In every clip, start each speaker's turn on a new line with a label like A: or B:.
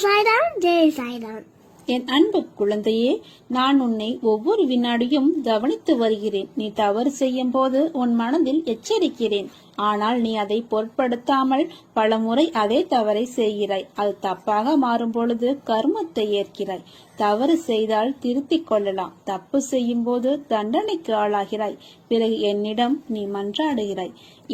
A: சாய்ராம், ஜெய் சாய்ராம்.
B: என் அன்பு குழந்தையே, நான் உன்னை ஒவ்வொரு வினாடியும் கவனித்து வருகிறேன். நீ தவறு செய்யும் போது உன் மனதில் எச்சரிக்கிறேன். ஆனால் நீ அதை பொருட்படுத்தாமல் பலமுறை அதே தவறை செய்கிறாய். அது தப்பாக மாறும் பொழுது கர்மத்தை ஏற்கிறாய். தவறு செய்தால் திருத்திக் கொள்ளலாம். தப்பு செய்யும் போது தண்டனைக்கு ஆளாகிறாய். பிறகு என்னிடம் நீ மன்றாடுகிறாய்.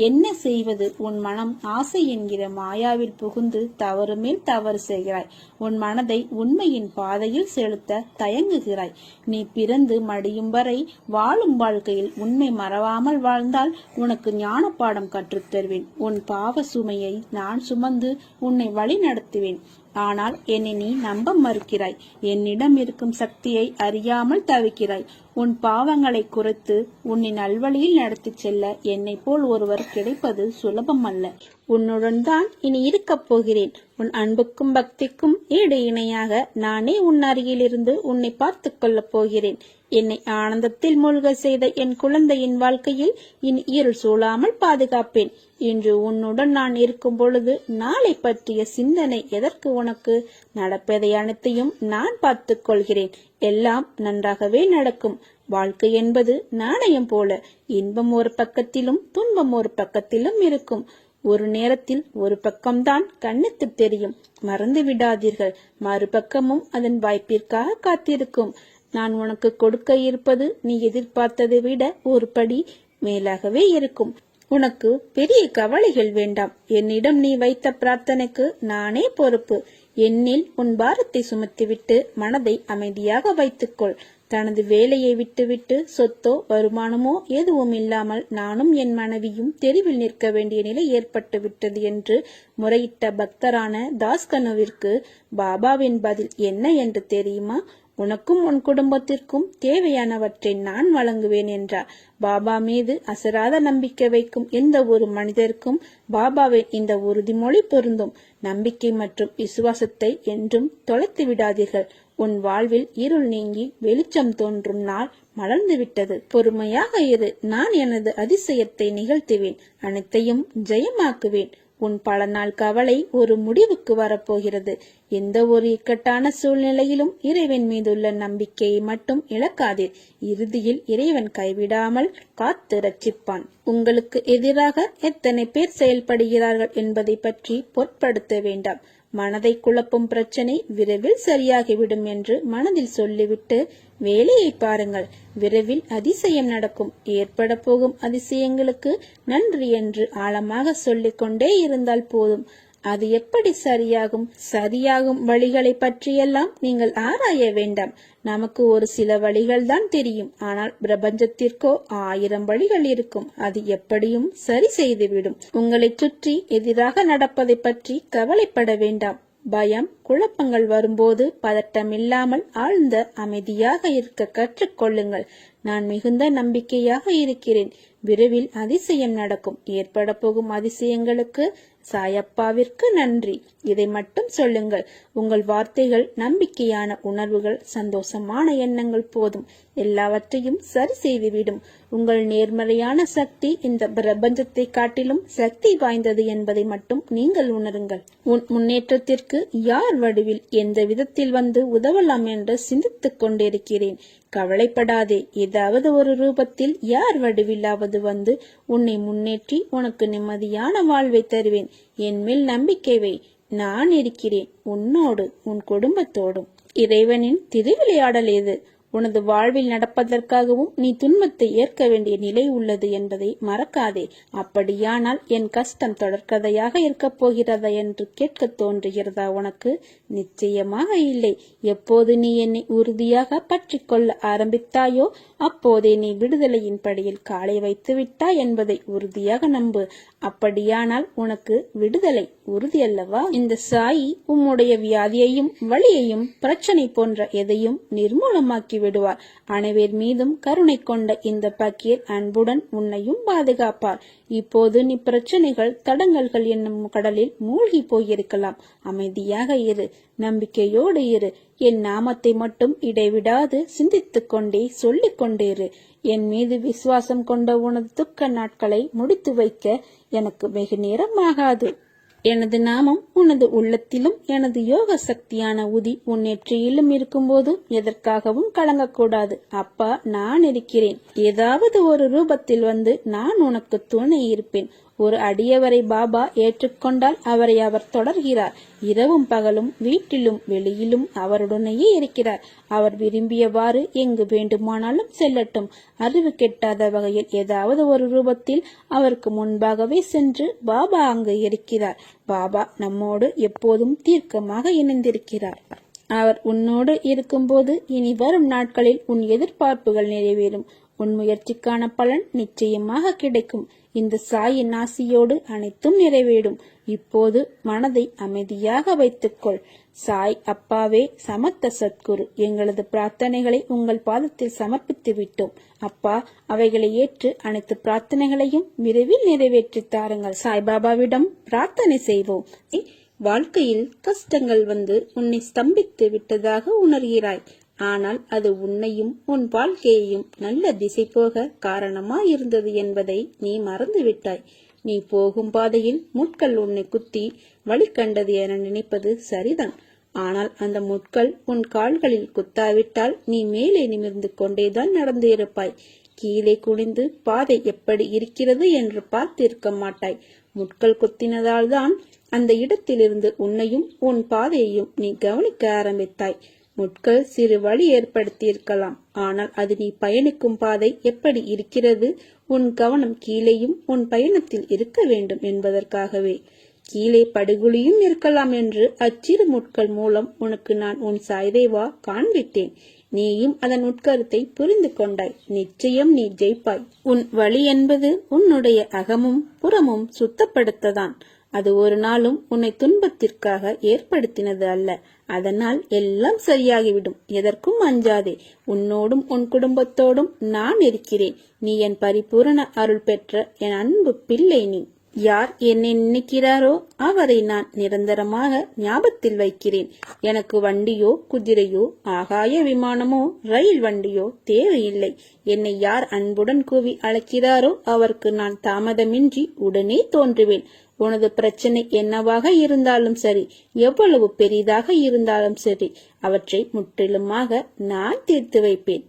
B: என்ன செய்வது? உன் மனம் ஆசை என்கிற மாயாவில் புகுந்து தவறு மேல் தவறு செய்கிறாய். உன் மனதை உண்மையின் பாதையில் செலுத்த தயங்குகிறாய். நீ பிறந்து மடியும் வரை வாழும் வாழ்க்கையில் உண்மை மறவாமல் வாழ்ந்தால் உனக்கு ஞான பாடம் கற்றுத்தருவேன். உன் பாவ சுமையை நான் சுமந்து உன்னை வழி நடத்துவேன். ஆனால் என்னை நீ நம்ப மறுக்கிறாய். என்னிடம் இருக்கும் சக்தியை அறியாமல் தவிக்கிறாய். உன் பாவங்களை குறைத்து உன்னை நல்வழியில் நடத்தி செல்ல என்னை போல் ஒருவர் கிடைப்பது சுலபம் அல்ல. உன்னுடன் தான் இனி இருக்கப் போகிறேன். உன் அன்புக்கும் பக்திக்கும் ஈடு இணையாக நானே உன் அருகிலிருந்து உன்னை பார்த்து கொள்ளப் போகிறேன். என்னை ஆனந்தத்தில் மூழ்க செய்த என் குழந்தையின் வாழ்க்கையில் இனி இருள் சூழாமல் பாதுகாப்பேன். இன்று உன்னுடன் நான் இருக்கும் பொழுது நாளை பற்றிய சிந்தனை எதற்கு? உனக்கு நடப்பதை அனைத்தையும் நான் பார்த்துக் கொள்கிறேன். எல்லாம் நன்றாகவே நடக்கும். வாழ்க்கை என்பது நாணயம் போல. இன்பம் ஒரு பக்கத்திலும் துன்பம் ஒரு பக்கத்திலும் இருக்கும். ஒரு நேரத்தில் ஒரு பக்கம்தான் கண்ணுக்கு தெரியும். மறந்து விடாதீர்கள். மறுபக்கமும் அதன் வாய்ப்பிற்காக காத்திருக்கும். நான் உனக்கு கொடுக்க இருப்பது நீ எதிர்பார்த்ததை விட ஒரு படி மேலாகவே இருக்கும். உனக்கு பெரிய கவலைகள் வேண்டாம். என்னிடம் நீ வைத்த பிரார்த்தனைக்கு நானே பொறுப்பு. என்னில் உன் பாரத்தை சுமத்திவிட்டு மனதை அமைதியாக வைத்துக்கொள். தனது வேலையை விட்டுவிட்டு சொத்தோ வருமானமோ எதுவும் இல்லாமல் நானும் என் மனைவியும் தெருவில் நிற்க வேண்டிய நிலை ஏற்பட்டு விட்டது என்று முறையிட்ட பக்தரான தாஸ்கனுவிற்கு பாபாவின் பதில் என்ன என்று தெரியுமா? உனக்கும் உன் குடும்பத்திற்கும் தேவையானவற்றை நான் வழங்குவேன் என்றார். பாபா மீது அசராத நம்பிக்கை வைக்கும் எந்த ஒரு மனிதருக்கும் பாபாவின் இந்த உறுதிமொழி பொருந்தும். நம்பிக்கை மற்றும் விசுவாசத்தை என்றும் தொலைத்து விடாதீர்கள். உன் வாழ்வில் இருள் நீங்கி வெளிச்சம் தோன்றும் நாள் மலர்ந்து விட்டது. பொறுமையாக இரு. நான் எனது அதிசயத்தை நிகழ்த்துவேன். அனைத்தையும் ஜெயமாக்குவேன். உன் பல நாள் கவலை ஒரு முடிவுக்கு வரப்போகிறது. எந்த ஒரு இக்கட்டான சூழ்நிலையிலும் இறைவன் மீதுள்ள நம்பிக்கையை மட்டும் இழக்காதீர். இறுதியில் இறைவன் கைவிடாமல் காத்து ரட்சிப்பான். உங்களுக்கு எதிராக எத்தனை பேர் செயல்படுகிறார்கள் என்பதை பற்றி பொருட்படுத்த வேண்டாம். மனதை குழப்பும் பிரச்சனை விரைவில் சரியாகிவிடும் என்று மனதில் சொல்லிவிட்டு வேலையை பாருங்கள். விரைவில் அதிசயம் நடக்கும். ஏற்பட போகும் அதிசயங்களுக்கு நன்றி என்று ஆழமாக சொல்லிக் கொண்டே இருந்தால் போதும். அது எப்படி சரியாகும்? சரியாகும் வழிகளை பற்றியெல்லாம் நீங்கள் ஆராய வேண்டாம். நமக்கு ஒரு சில வழிகள் தான் தெரியும். ஆனால் பிரபஞ்சத்திற்கோ 1000 வழிகள் இருக்கும். அது எப்படியும் சரி செய்துவிடும். உங்களை சுற்றி எதிராக நடப்பதை பற்றி கவலைப்பட வேண்டாம். பயம், குழப்பங்கள் வரும்போது பதட்டமில்லாமல் ஆழ்ந்த அமைதியாக இருக்க கற்றுக்கொள்ளுங்கள். நான் மிகுந்த நம்பிக்கையாக இருக்கிறேன். விரைவில் அதிசயம் நடக்கும். ஏற்பட போகும் அதிசயங்களுக்கு சாயப்பாவிற்கு நன்றி. இதை மட்டும் சொல்லுங்கள். உங்கள் வார்த்தைகள், நம்பிக்கையான உணர்வுகள், சந்தோஷமான எண்ணங்கள் போதும். எல்லாவற்றையும் சரி செய்துவிடும். உங்கள் நேர்மறையான சக்தி இந்த பிரபஞ்சத்தை காட்டிலும் சக்தி வாய்ந்தது என்பதை மட்டும் நீங்கள் உணருங்கள். உன் முன்னேற்றத்திற்கு யார் வடிவில் எந்த விதத்தில் வந்து உதவலாம் என்று சிந்தித்துக் கொண்டிருக்கிறேன். கவலைப்படாதே. ஏதாவது ஒரு ரூபத்தில் யார் வடிவிலாவது வந்து உன்னை முன்னேற்றி உனக்கு நிம்மதியான வாழ்வை தருவேன். என் மேல் நம்பிக்கை வை. நான் இருக்கிறேன் உன்னோடு, உன் குடும்பத்தோடும். இறைவனின் திருவிளையாடல் இது. உனது வாழ்வில் நடப்பதற்காகவும் நீ துன்பத்தை ஏற்க வேண்டிய நிலை உள்ளது என்பதை மறக்காதே. அப்படியானால் என் கஷ்டம் தொடர்கதையாக இருக்கப் போகிறதா என்று கேட்க தோன்றுகிறதா உனக்கு? நிச்சயமாக இல்லை. எப்போது நீ என்னை உறுதியாக பற்றி கொள்ள ஆரம்பித்தாயோ அப்போதே நீ விடுதலையின் படியில் காலை வைத்து விட்டாய் என்பதை உறுதியாக நம்பு. அப்படியானால் உனக்கு விடுதலை உறுதி அல்லவா? இந்த சாயி உம்முடைய வியாதியையும் வலியையும் பிரச்சனை போன்ற எதையும் நிர்மூலமாக்கி விடுவார். அனைவர் மீதும் கருணை கொண்ட இந்த பக்கீர் அன்புடன் உன்னையும் பாதுகாப்பார். இப்போது நீ பிரச்சனைகள், தடங்கல்கள் என்னும் கடலில் மூழ்கி போயிருக்கலாம். அமைதியாக இரு. நம்பிக்கையோடு இரு. என் நாமத்தை மட்டும் இடைவிடாது சிந்தித்துக் கொண்டே சொல்லிக் கொண்டேரு. என் மீது விசுவாசம் கொண்ட உனது துக்க நாட்களை முடித்து வைக்க எனக்கு வெகு நேரம் ஆகாது. எனது நாமம் உனது உள்ளத்திலும் எனது யோக சக்தியான உதி உன் நெற்றியிலும் இருக்கும்போது எதற்காகவும் கலங்கக்கூடாது. அப்பா, நான் இருக்கிறேன். ஏதாவது ஒரு ரூபத்தில் வந்து நான் உனக்கு துணை இருப்பேன். ஒரு அடியவரை பாபா ஏற்றுக்கொண்டால் அவரை அவர் தொடர்கிறார். இரவும் பகலும் வீட்டிலும் வெளியிலும் அவருடனேயே இருக்கிறார். அவர் விரும்பியவாறு எங்கு வேண்டுமானாலும் செல்லட்டும். அறிவு கெட்டாத வகையில் ஏதாவது ஒரு ரூபத்தில் அவருக்கு முன்பாகவே சென்று பாபா அங்கு இருக்கிறார். பாபா நம்மோடு எப்போதும் தீர்க்கமாக இணைந்திருக்கிறார். அவர் உன்னோடு இருக்கும்போது இனி வரும் நாட்களில் உன் எதிர்பார்ப்புகள் நிறைவேறும். உன் முயற்சிக்கான பலன் நிச்சயமாக கிடைக்கும். இந்த சாயின் ஆசியோடு அனைத்தும் நிறைவேறும். இப்போது மனதை அமைதியாக வைத்துக்கொள். சாய் அப்பாவே, சமர்த்த சத்குரு, எங்களது பிரார்த்தனைகளை உங்கள் பாதத்தில் சமர்ப்பித்து விட்டோம். அப்பா, அவைகளை ஏற்று அனைத்து பிரார்த்தனைகளையும் விரைவில் நிறைவேற்றி தாருங்கள். சாய்பாபாவிடம் பிரார்த்தனை செய்வோம். வாழ்க்கையில் கஷ்டங்கள் வந்து உன்னை ஸ்தம்பித்து விட்டதாக உணர்கிறாய். ஆனால் அது உன்னையும் உன் வாழ்க்கையையும் நல்ல திசை போக காரணமாயிருந்தது என்பதை நீ மறந்துவிட்டாய். நீ போகும் பாதையில் முட்கள் உன்னை குத்தி வழி கண்டது என நினைப்பது சரிதான். ஆனால் அந்த முட்கள் உன் கால்களில் குத்தாவிட்டால் நீ மேலே நிமிர்ந்து கொண்டேதான் நடந்து இருப்பாய். கீழே குனிந்து பாதை எப்படி இருக்கிறது என்று பார்த்திருக்க மாட்டாய். முட்கள் குத்தினதால் தான் அந்த இடத்திலிருந்து உன்னையும் உன் பாதையையும் நீ கவனிக்க ஆரம்பித்தாய். முட்கள் சிறு வழி ஏற்படுத்தியிருக்கலாம். ஆனால் அது நீ பயணிக்கும் பாதை எப்படி இருக்கிறது, உன் கவனம் கீழேயும் உன் பயணத்தில் இருக்க வேண்டும் என்பதற்காகவே. கீழே படுகுழியும் இருக்கலாம் என்று அச்சிறு முட்கள் மூலம் உனக்கு நான் உன் சாய்தேவா காண்பித்தேன். நீயும் அதன் உட்கருத்தை புரிந்து கொண்டாய். நிச்சயம் நீ ஜெயிப்பாய். உன் வழி என்பது உன்னுடைய அகமும் புறமும் சுத்தப்படுத்ததான். அது ஒரு நாளும் உன்னை துன்பத்திற்காக ஏற்படுத்தினது அல்ல. அதனால் எல்லாம் சரியாகிவிடும். எதற்கும் அஞ்சாதே. உன்னோடும் உன் குடும்பத்தோடும் நான் இருக்கிறேன். நீ என் பரிபூரண அருள் பெற்ற என் அன்பு பிள்ளை. நீ யார் என்னை நினைக்கிறாரோ அவரை நான் நிரந்தரமாக ஞாபகத்தில் வைக்கிறேன். எனக்கு வண்டியோ குதிரையோ ஆகாய விமானமோ ரயில் வண்டியோ தேவையில்லை. என்னை யார் அன்புடன் கூவி அழைக்கிறாரோ அவருக்கு நான் தாமதமின்றி உடனே தோன்றுவேன். உனது பிரச்சனை என்னவாக இருந்தாலும் சரி, எவ்வளவு பெரிதாக இருந்தாலும் சரி, அவற்றை முற்றிலுமாக நான் தீர்த்து வைப்பேன்.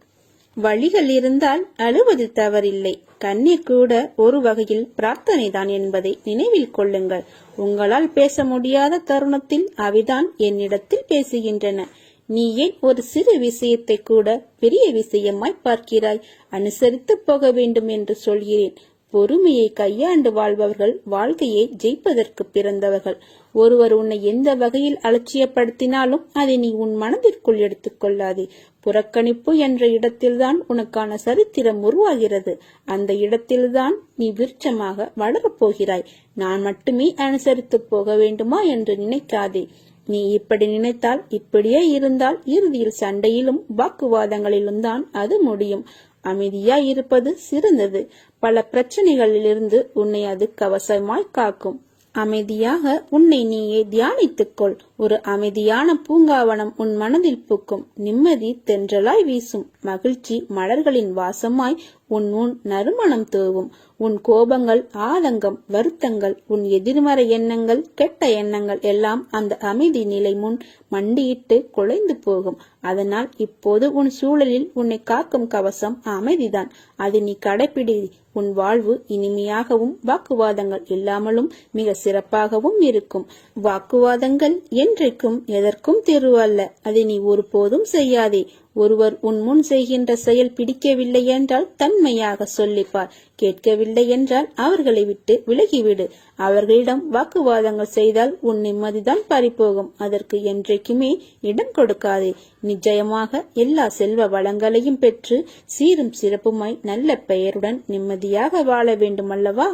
B: வழிகள் இருந்தால் அழுவது தவறில்லை. கண்ணீர் கூட ஒரு வகையில் பிரார்த்தனை தான் என்பதை நினைவில் கொள்ளுங்கள். உங்களால் பேச முடியாத தருணத்தில் அவைதான் என்னிடத்தில் பேசுகின்றன. நீ ஏன் ஒரு சிறு விஷயத்தை கூட பெரிய விஷயமாய் பார்க்கிறாய்? அனுசரித்து போக வேண்டும் என்று சொல்கிறேன். பொறுமையை கையாண்டு வாழ்பவர்கள் வாழ்க்கையை ஜெயிப்பதற்கு பிறந்தவர்கள். ஒருவர் உன்னை எந்த வகையில் அலட்சியப்படுத்தினாலும் அதை நீ உன் மனதிற்குள் எடுத்துக்கொள்ளாதே. புறக்கணிப்பு என்ற இடத்தில்தான் உனக்கான சரித்திரம் உருவாகிறது. அந்த இடத்தில்தான் நீ விருட்சமாக வளரப்போகிறாய். நான் மட்டுமே அனுசரித்து போக வேண்டுமா என்று நினைக்காதே. நீ இப்படி நினைத்தால், இப்படியே இருந்தால் இறுதியில் சண்டையிலும் வாக்குவாதங்களிலும் தான் அது முடியும். அமைதியாய் இருப்பது சிறந்தது. பல பிரச்சனைகளிலிருந்து உன்னை அது கவசமாய் காக்கும். அமைதியாக உன்னை நீயே தியானித்துக்கொள். ஒரு அமைதியான பூங்காவனம் உன் மனதில் பூக்கும். நிம்மதி தென்றலாய் வீசும். மகிழ்ச்சி மலர்களின் வாசமாய் உன் நறுமணம் தூவும். உன் கோபங்கள், ஆதங்கம், வருத்தங்கள், உன் எதிர்மறை எண்ணங்கள், கெட்ட எண்ணங்கள் எல்லாம் அந்த அமைதி நிலை முன் மண்டியிட்டு குலைந்து போகும். அதனால் இப்போது உன் சூழலில் உன்னை காக்கும் கவசம் அமைதிதான். அது நீ கடைப்பிடி. உன் வாழ்வு இனிமையாகவும் வாக்குவாதங்கள் இல்லாமலும் மிக சிறப்பாகவும் இருக்கும். வாக்குவாதங்கள் என்றைக்கும் எதற்கும் தீர்வு அல்ல. அதை நீ ஒருபோதும் செய்யாதே. ஒருவர் உன் முன் செய்கின்ற செயல் பிடிக்கவில்லை என்றால் தன்மையாக சொல்லிப்பார். கேட்கவில்லை என்றால் அவர்களை விட்டு விலகிவிடு. அவர்களிடம் வாக்குவாதங்கள் செய்தால் உன் நிம்மதிதான் பறிபோகும். அதற்கு என்றைக்குமே இடம் கொடுக்காதே. நிச்சயமாக எல்லா செல்வ வளங்களையும் பெற்று சீரும் சிறப்புமாய் நல்ல பெயருடன் நிம்மதியாக வாழ வேண்டுமல்லவா?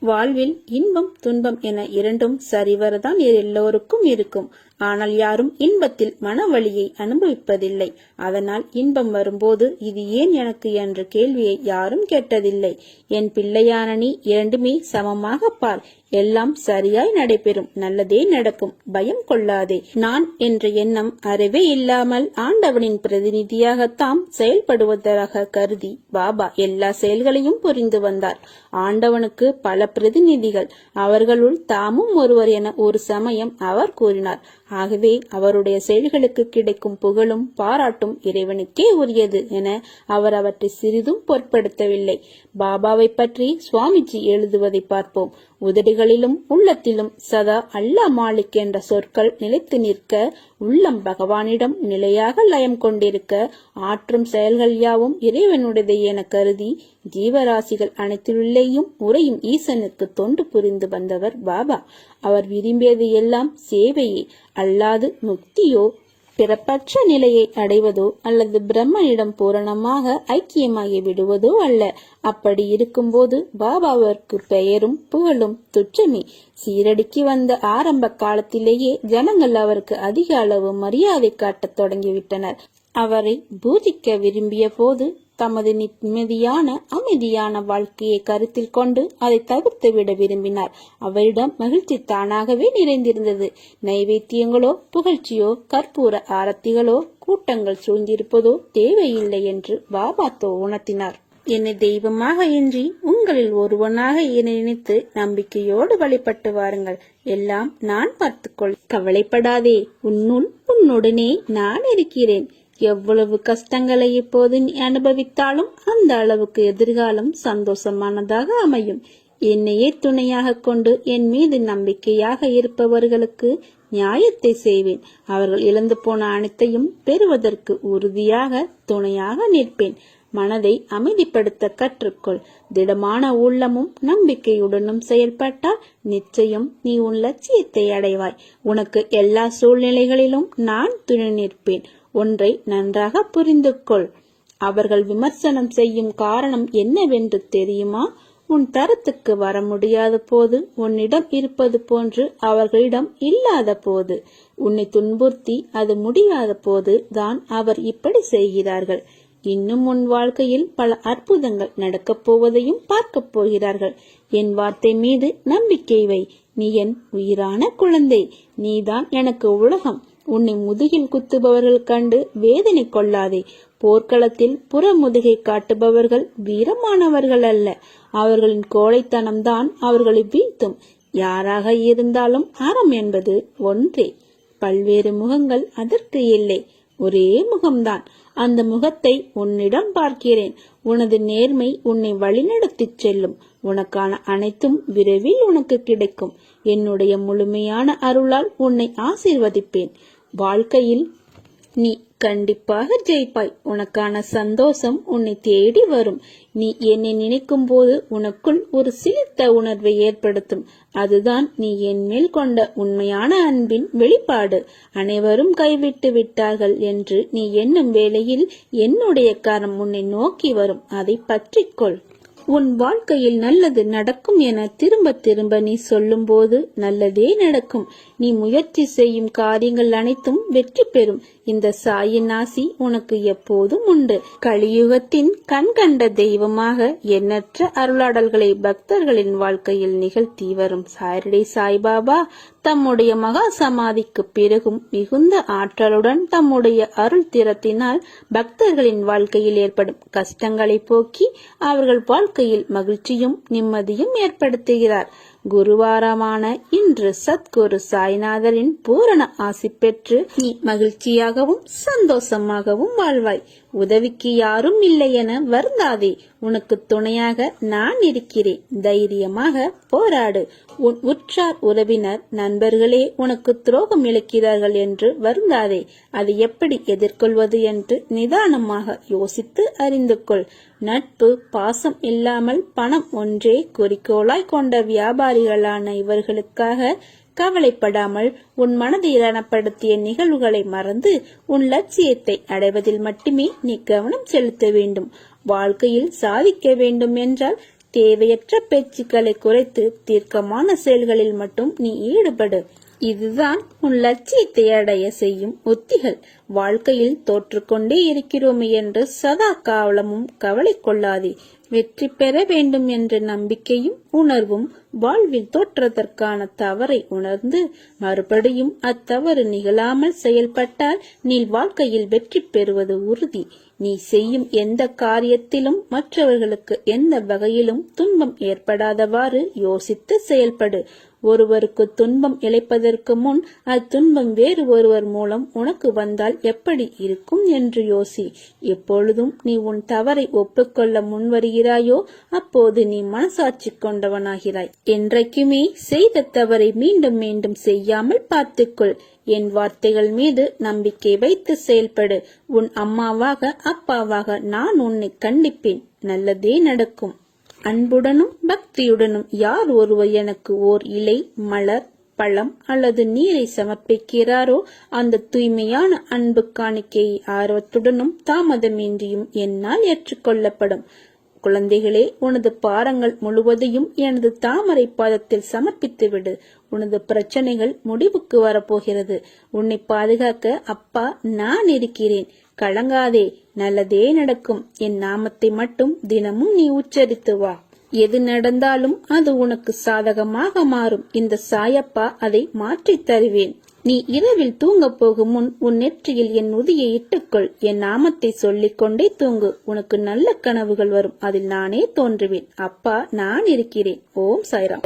B: வாழ்வில் இன்பம் துன்பம் என இரண்டும் சரிவரதான் எல்லோருக்கும் இருக்கும். ஆனால் யாரும் இன்பத்தில் மனவலியை அனுபவிப்பதில்லை. அதனால் இன்பம் வரும்போது இது ஏன் எனக்கு என்ற கேள்வியை யாரும் கேட்டதில்லை. என் பிள்ளையான நீ இரண்டுமே சமமாக பார். எல்லாம் சரியாய் நடைபெறும், நல்லதே நடக்கும், பயம் கொள்ளாதே. நான் என்ற எண்ணம் அறவே இல்லாமல் ஆண்டவனின் பிரதிநிதியாகத்தாம் செயல்படுவதாக கருதி பாபா எல்லா செயல்களையும் புரிந்து வந்தார். ஆண்டவனுக்கு பல பிரதிநிதிகள், அவர்களுள் தாமும் ஒருவர் என ஒரு சமயம் அவர் கூறினார். ஆகவே அவருடைய செயல்களுக்கு கிடைக்கும் புகழும் பாராட்டும் இறைவனுக்கே உரியது என அவர் அவற்றை சிறிதும் பொருட்படுத்தவில்லை. பாபாவை பற்றி சுவாமிஜி எழுதுவதை பார்ப்போம். உதடுகளிலும் உள்ளத்திலும் சதா அல்லா மாலிக் என்ற சொற்கள் நிலைத்து நிற்க, உள்ளம் பகவானிடம் நிலையாக லயம் கொண்டிருக்க, ஆற்றும் செயல்கள் யாவும் இறைவனுடையது என கருதி ஜீவராசிகள் அனைத்திலுள்ளேயும் உறையும் ஈசனுக்கு தொண்டு புரிந்து வந்தவர் பாபா. அவர் விரும்பியது எல்லாம் சேவையே, அல்லாது முக்தியோ பிறப்பற்ற நிலையை அடைவதோ அல்லது பிரம்மனிடம் பூரணமாக ஐக்கியமாகி விடுவதோ அல்ல. அப்படி இருக்கும்போது பாபாவிற்கு பெயரும் புகழும் துச்சமே. சீரடிக்கு வந்த ஆரம்ப காலத்திலேயே ஜனங்கள் அவருக்கு அதிக அளவு மரியாதை காட்டத் தொடங்கிவிட்டனர். அவரை பூஜிக்க விரும்பிய போது தமது நிம்மதியான அமைதியான வாழ்க்கையை கருத்தில் கொண்டு அதை தவிர்த்து விட விரும்பினார். அவரிடம் மகிழ்ச்சி தானாகவே நிறைந்திருந்தது. நைவேத்தியங்களோ புகழ்ச்சியோ கற்பூர ஆரத்திகளோ கூட்டங்கள் சூழ்ந்திருப்பதோ தேவையில்லை என்று பாபா உணர்த்தினார். என்னை தெய்வமாக இன்றி உங்களில் ஒருவனாக என்னை நினைத்து நம்பிக்கையோடு வழிபட்டு வாருங்கள். எல்லாம் நான் பார்த்துக்கொள். கவலைப்படாதே, உன்னுடனே நான் இருக்கிறேன். எவ்வளவு கஷ்டங்களை இப்போது நீ அனுபவித்தாலும் அந்த அளவுக்கு எதிர்காலம் சந்தோஷமானதாக அமையும். என்னையே துணையாக கொண்டு என் மீது நம்பிக்கையாக இருப்பவர்களுக்கு நியாயத்தை செய்வேன். அவர்கள் இழந்து போன அனைத்தையும் பெறுவதற்கு உறுதியாக துணையாக நிற்பேன். மனதை அமைதிப்படுத்த கற்றுக்கொள். திடமான உள்ளமும் நம்பிக்கையுடனும் செயல்பட்டால் நிச்சயம் நீ உன் லட்சியத்தை அடைவாய். உனக்கு எல்லா சூழ்நிலைகளிலும் நான் துணை நிற்பேன். ஒன்றை நன்றாக புரிந்து கொள். அவர்கள் விமர்சனம் செய்யும் காரணம் என்னவென்று தெரியுமா? உன் தரத்துக்கு வர முடியாத போது, உன்னிடம் இருப்பது போன்று அவர்களிடம் இல்லாத போது, உன்னை துன்புறுத்தி அது முடியாத போது தான் அவர் இப்படி செய்கிறார்கள். இன்னும் உன் வாழ்க்கையில் பல அற்புதங்கள் நடக்கப் போவதையும் பார்க்கப் போகிறார்கள். என் வார்த்தை மீது நம்பிக்கை வை. நீ என் உயிரான குழந்தை. நீதான் எனக்கு உலகம். உன்னை முதுகில் குத்துபவர்கள் கண்டு வேதனை கொள்ளாதே. போர்க்களத்தில் புற முதுகை காட்டுபவர்கள் வீரமானவர்கள் அல்ல. அவர்களின் கோழைத்தனம்தான் அவர்களை வீழ்த்தும். யாராக இருந்தாலும் அறம் என்பது ஒன்றே. பல்வேறு முகங்கள் அதற்கு இல்லை, ஒரே முகம்தான். அந்த முகத்தை உன்னிடம் பார்க்கிறேன். உனது நேர்மை உன்னை வழிநடத்திச் செல்லும். உனக்கான அனைத்தும் விரைவில் உனக்கு கிடைக்கும். என்னுடைய முழுமையான அருளால் உன்னை ஆசீர்வதிப்பேன். வாழ்க்கையில் நீ கண்டிப்பாக ஜெயிப்பாய். உனக்கான சந்தோஷம் உன்னை தேடி வரும். நீ என்னை நினைக்கும் போது உனக்குள் ஒரு சிலிர்த்த உணர்வை ஏற்படுத்தும். அதுதான் நீ என் மேல் கொண்ட உண்மையான அன்பின் வெளிப்பாடு. அனைவரும் கைவிட்டு விட்டார்கள் என்று நீ எண்ணும் வேளையில் என்னுடைய கரம் உன்னை நோக்கி வரும். அதை பற்றிக்கொள். உன் வாழ்க்கையில் நல்லது நடக்கும் என திரும்ப திரும்ப நீ சொல்லும் போது நல்லதே நடக்கும். நீ முயற்சி செய்யும் காரியங்கள் அனைத்தும் வெற்றி பெறும். இந்த சாயின் ஆசி உனக்கு எப்போதும் உண்டு. கலியுகத்தின் கண்கண்ட தெய்வமாக எண்ணற்ற அருளாடல்களை பக்தர்களின் வாழ்க்கையில் நிகழ்த்தி வரும் சாயரடி சாய்பாபா தம்முடைய மகா சமாதிக்கு பிறகும் மிகுந்த ஆற்றலுடன் தம்முடைய அருள் திறத்தினால் பக்தர்களின் வாழ்க்கையில் ஏற்படும் கஷ்டங்களை போக்கி அவர்கள் வாழ்க்கையில் மகிழ்ச்சியும் நிம்மதியும் ஏற்படுத்துகிறார். குருவாரமான இன்று சத்குரு சாய்நாதரின் பூரண ஆசி பெற்று நீ மகிழ்ச்சியாகவும் சந்தோஷமாகவும் வாழ்வாய். உதவிக்கு யாரும் இல்லை என வருந்தாதே. உனக்கு துணையாக நான் இருக்கிறேன். தைரியமாக போராடு. உன் உற்றார் உறவினர் நண்பர்களே உனக்கு துரோகம் இழைக்கிறார்கள் என்று வருந்தாதே. அதை எப்படி எதிர்கொள்வது என்று நிதானமாக யோசித்து அறிந்து கொள். நட்பு பாசம் இல்லாமல் பணம் ஒன்றே குறிக்கோளாய் கொண்ட வியாபாரிகளான இவர்களுக்காக கவலைப்படாமல் உன் மனதை ரணப்படுத்திய நிகழ்வுகளை மறந்து உன் லட்சியத்தை அடைவதில் மட்டுமே நீ கவனம் செலுத்த வேண்டும். வாழ்க்கையில் சாதிக்க வேண்டும் என்றால் தேவையற்ற பேச்சுக்களை குறைத்து தீர்க்கமான செயல்களில் மட்டும் நீ ஈடுபடு. இதுதான் உன் லட்சியத்தை அடைய செய்யும் உத்திகள். வாழ்க்கையில் தோற்றுக்கொண்டே இருக்கிறோமே என்று சதா காவலமும் கவலை கொள்ளாதே. வெற்றி பெற வேண்டும் என்ற நம்பிக்கையும் உணர்வும் வாழ்வில் தோற்றதற்கான தவறை உணர்ந்து மறுபடியும் அத்தவறு நிகழாமல் செயல்பட்டால் நீ வாழ்க்கையில் வெற்றி பெறுவது உறுதி. நீ செய்யும் எந்த காரியத்திலும் மற்றவர்களுக்கு எந்த வகையிலும் துன்பம் ஏற்படாதவாறு யோசித்து செயல்படு. ஒருவருக்கு துன்பம் இழைப்பதற்கு முன் அத்துன்பம் வேறு ஒருவர் மூலம் உனக்கு வந்தால் எப்படி இருக்கும் என்று யோசி. எப்பொழுதும் நீ உன் தவறை ஒப்புக்கொள்ள முன்வருகிறாயோ அப்போது நீ மனசாட்சி கொண்டவனாகிறாய். என்றைக்குமே செய்த தவறை மீண்டும் மீண்டும் செய்யாமல் பார்த்துக்கொள். என் வார்த்தைகள் மீது நம்பிக்கை வைத்து செயல்படு. உன் அம்மாவாக அப்பாவாக நான் உன்னை கண்டிப்பேன். நல்லதே நடக்கும். அன்புடனும் பக்தியுடனும் யார் ஒருவர் எனக்கு ஓர் இலை, மலர், பழம் அல்லது நீரை சமர்ப்பிக்கிறாரோ அந்த தூய்மையான அன்பு காணிக்கையை ஆர்வத்துடனும் தாமதமின்றியும் என்னால் ஏற்றுக்கொள்ளப்படும். குழந்தைகளே, உனது பாரங்கள் முழுவதையும் எனது தாமரை பாதத்தில் சமர்ப்பித்து விடு. உனது பிரச்சனைகள் முடிவுக்கு வரப்போகிறது. உன்னை பாதுகாக்க அப்பா நான் இருக்கிறேன். கலங்காதே, நல்லதே நடக்கும். என் நாமத்தை மட்டும் தினமும் நீ உச்சரித்து வா. எது நடந்தாலும் அது உனக்கு சாதகமாக மாறும். இந்த சாயப்பா அதை மாற்றித் தருவேன். நீ இரவில் தூங்க போகும் முன் உன் நெற்றியில் என் உதியை இட்டுக்கொள். என் நாமத்தை சொல்லிக் கொண்டே தூங்கு. உனக்கு நல்ல கனவுகள் வரும். அதில் நானே தோன்றுவேன். அப்பா நான் இருக்கிறேன். ஓம் சாய்ராம்.